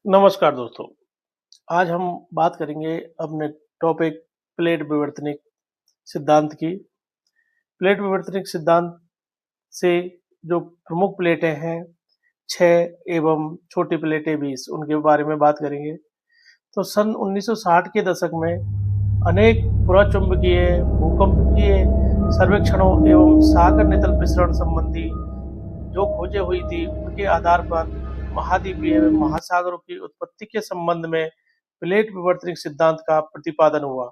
नमस्कार दोस्तों। आज हम बात करेंगे अपने टॉपिक प्लेट विवर्तनिक सिद्धांत की। प्लेट विवर्तनिक सिद्धांत से जो प्रमुख प्लेटें हैं 6 एवं छोटी प्लेटें 20 उनके बारे में बात करेंगे। तो सन 1960 के दशक में अनेक पुराचुंबकीय, भूकंपीय सर्वेक्षणों एवं सागर नितल विसरण संबंधी जो खोजें हुई थी उनके आधार पर महाद्वीपीय महासागरों की उत्पत्ति के संबंध में प्लेट विवर्तनिक सिद्धांत का प्रतिपादन हुआ।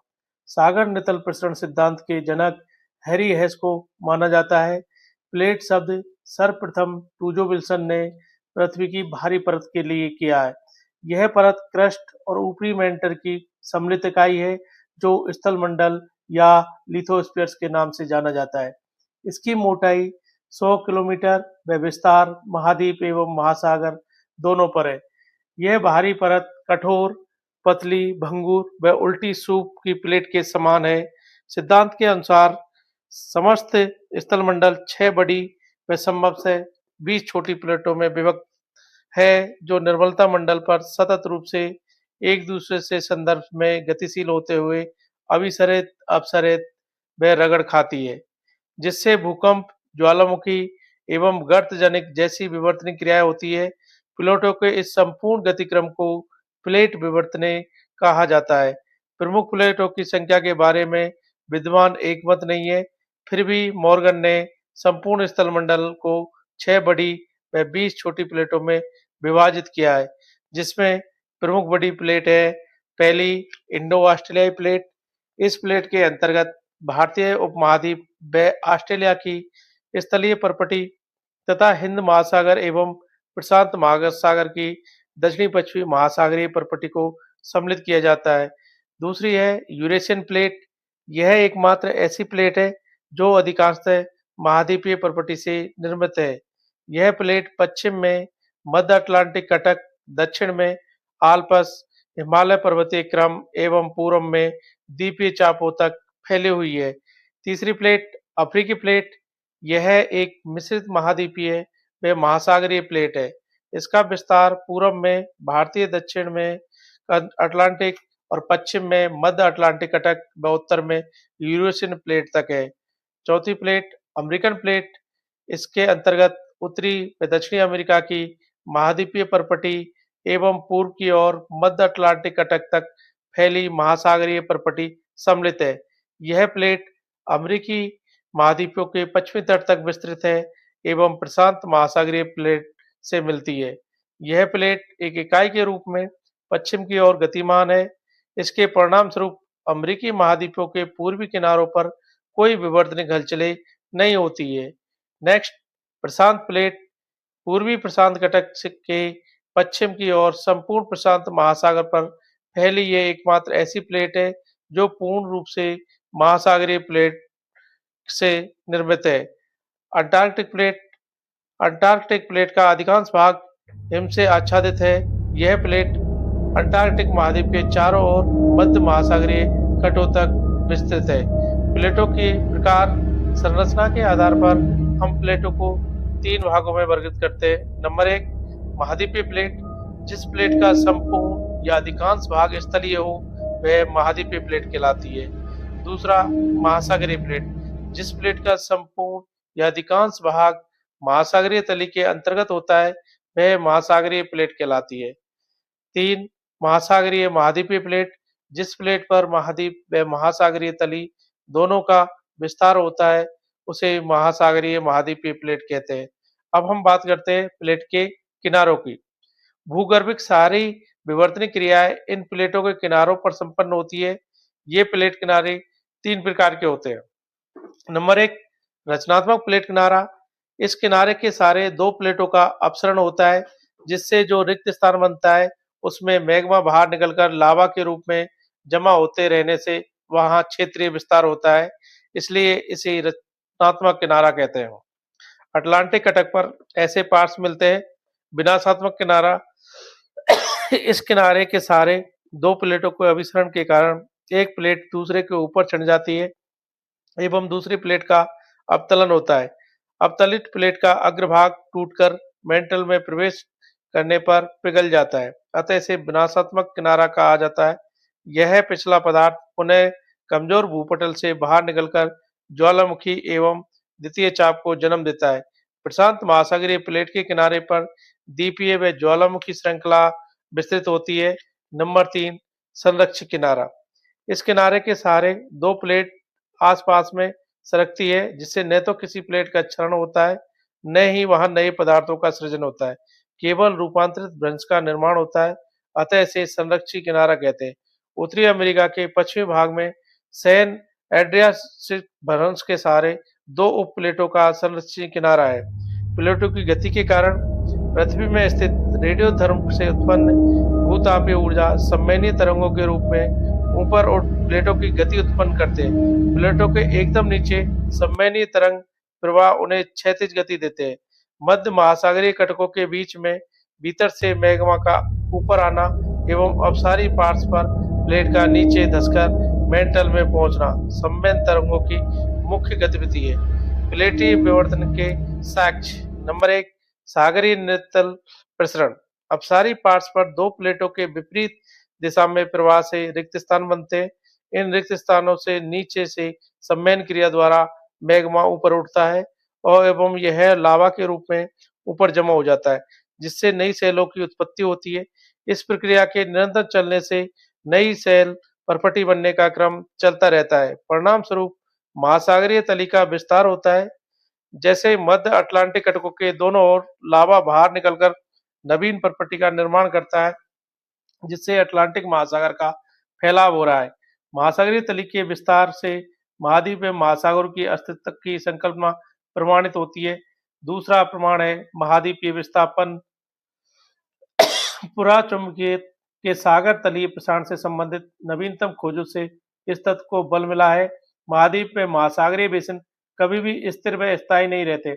सागर नितल प्रसरण सिद्धांत के जनक हैरी हेस को माना जाता है। प्लेट शब्द सर्वप्रथम टूजो विल्सन ने पृथ्वी की बाहरी परत के लिए किया है। यह परत क्रस्ट और ऊपरी मेंटर की सम्मिलित इकाई है जो स्थलमंडल या लिथोस्फीयर्स के नाम से जाना जाता है। इसकी मोटाई 100 किलोमीटर व विस्तार महाद्वीप एवं महासागर दोनों पर है। यह बाहरी परत कठोर, पतली, भंगुर व उल्टी सूप की प्लेट के समान है। सिद्धांत के अनुसार समस्त स्थलमंडल 6 बड़ी व संभवतः 20 छोटी प्लेटों में विभक्त है, जो निर्मलता मंडल पर सतत रूप से एक दूसरे से संदर्भ में गतिशील होते हुए अभिसरित, अपसरित व रगड़ खाती है, जिससे भूकंप, ज्वालामुखी एवं गर्तजनिक जैसी विवर्तनिक क्रियाएं होती है। प्लेटों के इस संपूर्ण गतिक्रम को प्लेट विवर्तने कहा जाता है। प्रमुख प्लेटों की संख्या के बारे में विद्वान एकमत नहीं है, फिर भी मॉर्गन ने संपूर्ण स्थलमंडल को 6 बड़ी व 20 छोटी प्लेटों में विभाजित किया है, जिसमें प्रमुख बड़ी प्लेट है पहली इंडो ऑस्ट्रेलियाई प्लेट। इस प्लेट के अंतर्गत भारतीय उपमहाद्वीप व ऑस्ट्रेलिया की स्थलीय परपटी तथा हिंद महासागर एवं प्रशांत महासागर की दक्षिणी पश्चिमी महासागरीय परपटी को सम्मिलित किया जाता है। दूसरी है यूरेशियन प्लेट। यह एकमात्र ऐसी प्लेट है जो अधिकांशतः महाद्वीपीय परपटी से निर्मित है। यह प्लेट पश्चिम में मध्य अटलांटिक कटक, दक्षिण में आल्प्स हिमालय पर्वतीय क्रम एवं पूर्व में द्वीपीय चापों तक फैली हुई है। तीसरी प्लेट अफ्रीकी प्लेट। यह एक मिश्रित महाद्वीपीय व महासागरीय प्लेट है। इसका विस्तार पूर्व में भारतीय, दक्षिण में अटलांटिक और पश्चिम में मध्य अटलांटिक कटक व उत्तर में यूरेशियन प्लेट तक है। चौथी प्लेट अमेरिकन प्लेट। इसके अंतर्गत उत्तरी व दक्षिणी अमेरिका की महाद्वीपीय परपटी एवं पूर्व की ओर मध्य अटलांटिक कटक तक फैली महासागरीय परपटी सम्मिलित है। यह प्लेट अमेरिकी महाद्वीपों के पश्चिमी तट तक विस्तृत है एवं प्रशांत महासागरीय प्लेट से मिलती है। यह प्लेट एक इकाई के रूप में पश्चिम की ओर गतिमान है। इसके परिणाम स्वरूप अमेरिकी महाद्वीपों के पूर्वी किनारों पर कोई विवर्तनिक हलचलें नहीं होती है। नेक्स्ट प्रशांत प्लेट। पूर्वी प्रशांत कटक के पश्चिम की ओर संपूर्ण प्रशांत महासागर पर फैली यह एकमात्र ऐसी प्लेट है जो पूर्ण रूप से महासागरीय प्लेट से निर्मित है। Antarctic plate. अंटार्कटिक प्लेट का अधिकांश भाग हिम से आच्छादित है। यह प्लेट अंटार्कटिक महाद्वीप के चारों ओर मध्य महासागरीय तटों तक विस्तृत है। प्लेटों के प्रकार संरचना के आधार पर हम प्लेटों को 3 भागों में वर्गीकृत करते हैं। नंबर 1 महाद्वीपीय प्लेट। जिस प्लेट का संपूर्ण या अधिकांश भाग स्थलीय हो वह महाद्वीपीय प्लेट कहलाती है। दूसरा महासागरीय प्लेट। जिस प्लेट का संपूर्ण या अधिकांश भाग महासागरीय तली के अंतर्गत होता है वह महासागरीय प्लेट कहलाती है। 3 महासागरीय महाद्वीपीय प्लेट। जिस प्लेट पर महाद्वीप व महासागरीय तली दोनों का विस्तार होता है उसे महासागरीय महाद्वीपीय प्लेट कहते हैं। अब हम बात करते हैं प्लेट के किनारों की। भूगर्भिक सारी विवर्तनिक क्रियाएं इन प्लेटों के किनारों पर संपन्न होती है। ये प्लेट किनारे 3 प्रकार के होते हैं। नंबर 1 रचनात्मक प्लेट किनारा। इस किनारे के सारे 2 प्लेटों का अपसरण होता है, जिससे जो रिक्त स्थान बनता है उसमें मैग्मा बाहर निकलकर लावा के रूप में जमा होते रहने से वहां क्षेत्रीय विस्तार होता है, इसलिए इसे रचनात्मक किनारा कहते हैं। अटलांटिक कटक पर ऐसे पार्श्व मिलते हैं। विनाशात्मक किनारा। इस किनारे के सारे 2 प्लेटों के अभिसरण के कारण एक प्लेट दूसरे के ऊपर चढ़ जाती है एवं दूसरी प्लेट का अवतलन होता है। अवतलित प्लेट का अग्रभाग टूटकर मेंटल में प्रवेश करने पर पिघल जाता है, अतः इसे विनाशात्मक किनारा कहा जाता है। यह पिछला पदार्थ पुनः कमजोर भूपटल से बाहर निकलकर ज्वालामुखी एवं द्वितीय चाप को जन्म देता है। प्रशांत महासागरीय प्लेट के किनारे पर द्वीपीय व ज्वालामुखी श्रृंखला विस्तृत होती है। नंबर 3, संरक्षक किनारा। इस किनारे के सहारे दो प्लेट आसपास में सरकती है, जिससे न तो किसी प्लेट का क्षरण होता है, न ही वहां नए पदार्थों का सृजन होता है, केवल रूपांतरित भ्रंश का निर्माण होता है, अतः इसे संरक्षी किनारा कहते हैं। उत्तरी अमेरिका के पश्चिमी भाग में सैन एड्रियाटिक भ्रंश के सहारे दो उप प्लेटों का संरक्षी किनारा है। प्लेटों की गति के कारण पृथ्वी में स्थित रेडियोधर्म से उत्पन्न भूतापीय ऊर्जा सम्मेलनीय तरंगों के रूप में ऊपर और प्लेटों की गति उत्पन्न करते हैं। प्लेटों के एकदम नीचे सम्मेलनीय तरंग प्रवाह उन्हें क्षैतिज गति देते हैं। मध्य महासागरीय कटकों के बीच में भीतर से मैग्मा का ऊपर आना एवं अपसारी पार्श्व पर प्लेट का नीचे धंसकर मेंटल में पहुंचना सम्मेलन तरंगों की मुख्य गतिविधि है। प्लेटीय विवर्तन के साक्ष्य। नंबर 1, सागरीय निरंतर प्रसरण। अपसारी पार्श्व पर दो प्लेटों के विपरीत दिशा में प्रवाह से रिक्त स्थान बनते हैं। इन रिक्त स्थानों से नीचे से सम्मेलन क्रिया द्वारा मैग्मा ऊपर उठता है और एवं यह लावा के रूप में ऊपर जमा हो जाता है, जिससे नई सेलों की उत्पत्ति होती है। इस प्रक्रिया के निरंतर चलने से नई सेल परपटी बनने का क्रम चलता रहता है। परिणाम स्वरूप महासागरीय तली का विस्तार होता है। जैसे मध्य अटलांटिक कटकों के दोनों ओर लावा बाहर निकलकर नवीन परपटी का निर्माण करता है, जिससे अटलांटिक महासागर का फैलाव हो रहा है। महासागरीय तली के विस्तार से महाद्वीप एवं महासागरों की अस्तित्व की संकल्पना प्रमाणित होती है। दूसरा प्रमाण है महाद्वीपीय विस्थापन। पुराचुंबकीय के सागर तलीय प्रसारण से संबंधित नवीनतम खोजों से इस तथ्य को बल मिला है। महाद्वीप में महासागरीय बेसिन कभी भी स्थिर व स्थायी नहीं रहते।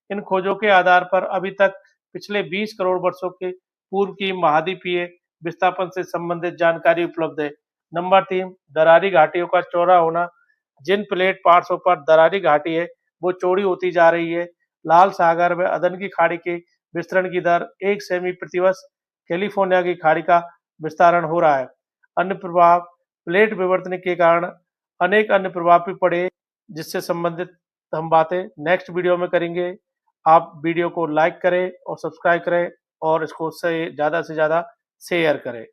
इन खोजों के आधार पर अभी तक पिछले 20 करोड़ वर्षों के पूर्व की महाद्वीपीय विस्थापन से संबंधित जानकारी उपलब्ध है। नंबर 3, दरारी घाटियों का चौड़ा होना। जिन प्लेट पार्श्वों पर दरारी घाटी है, वो चौड़ी होती जा रही है। लाल सागर व अदन की खाड़ी के विस्तरण की दर 1 सेमी प्रतिवर्ष कैलिफोर्निया की खाड़ी का विस्तारण हो रहा है। अन्य प्रभाव। प्लेट विवर्तन के कारण अनेक अन्य प्रभाव भी पड़े, जिससे संबंधित हम बातें नेक्स्ट वीडियो में करेंगे। आप वीडियो को लाइक करें और सब्सक्राइब करें और इसको से ज़्यादा शेयर करें।